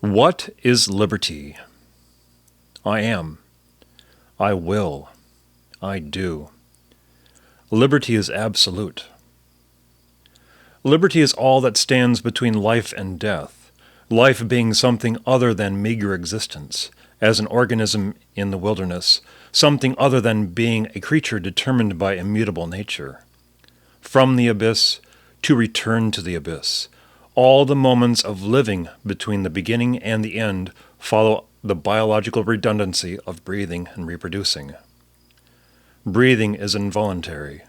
What is liberty? I am. I will. I do. Liberty is absolute. Liberty is all that stands between life and death, life being something other than meager existence, as an organism in the wilderness, something other than being a creature determined by immutable nature. From the abyss to return to the abyss, all the moments of living between the beginning and the end follow the biological redundancy of breathing and reproducing. Breathing is involuntary.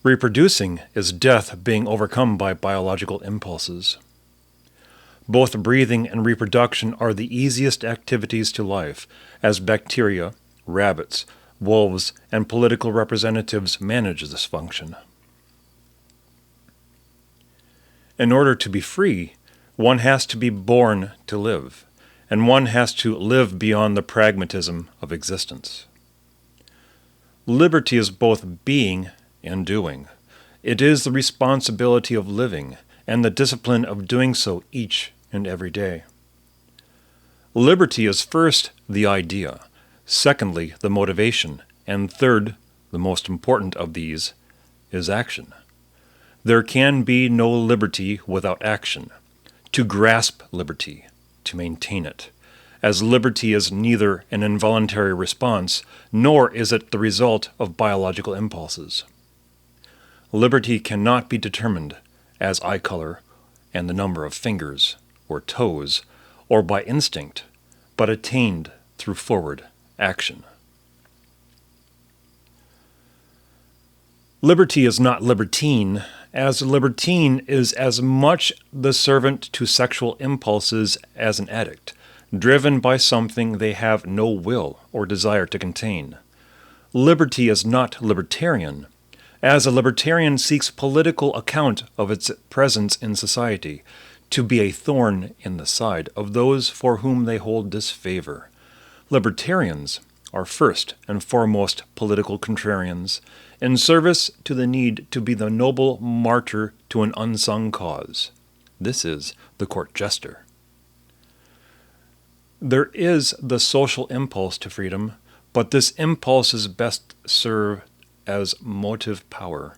Reproducing is death being overcome by biological impulses. Both breathing and reproduction are the easiest activities to life, as bacteria, rabbits, wolves, and political representatives manage this function. In order to be free, one has to be born to live, and one has to live beyond the pragmatism of existence. Liberty is both being and doing. It is the responsibility of living and the discipline of doing so each and every day. Liberty is first the idea, secondly the motivation, and third, the most important of these, is action. There can be no liberty without action. To grasp liberty, to maintain it, as liberty is neither an involuntary response, nor is it the result of biological impulses. Liberty cannot be determined as eye color and the number of fingers or toes, or by instinct, but attained through forward action. Liberty is not libertine, as a libertine is as much the servant to sexual impulses as an addict, driven by something they have no will or desire to contain. Liberty is not libertarian, as a libertarian seeks political account of its presence in society, to be a thorn in the side of those for whom they hold disfavor. Libertarians are first and foremost political contrarians, in service to the need to be the noble martyr to an unsung cause. This is the court jester. There is the social impulse to freedom, but this impulse is best served as motive power,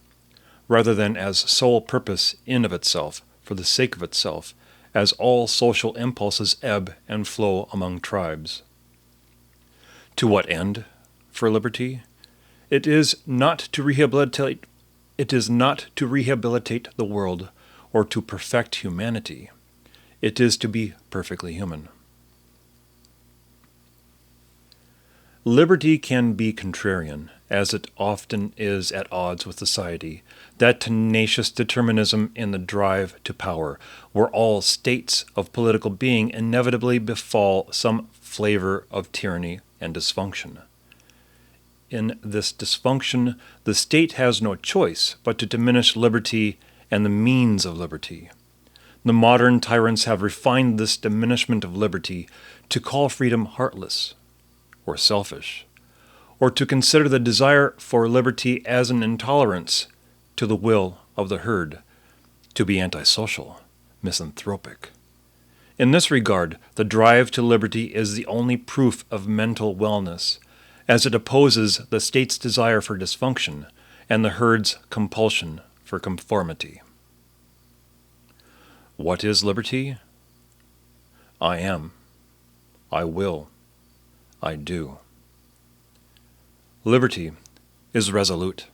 rather than as sole purpose in of itself, for the sake of itself, as all social impulses ebb and flow among tribes. To what end? For liberty? It is not to rehabilitate the world or to perfect humanity. It is to be perfectly human. Liberty can be contrarian, as it often is at odds with society, that tenacious determinism in the drive to power, where all states of political being inevitably befall some flavor of tyranny and dysfunction. In this dysfunction, the state has no choice but to diminish liberty and the means of liberty. The modern tyrants have refined this diminishment of liberty to call freedom heartless or selfish, or to consider the desire for liberty as an intolerance to the will of the herd, to be antisocial, misanthropic. In this regard, the drive to liberty is the only proof of mental wellness, as it opposes the state's desire for dysfunction and the herd's compulsion for conformity. What is liberty? I am. I will. I do. Liberty is resolute.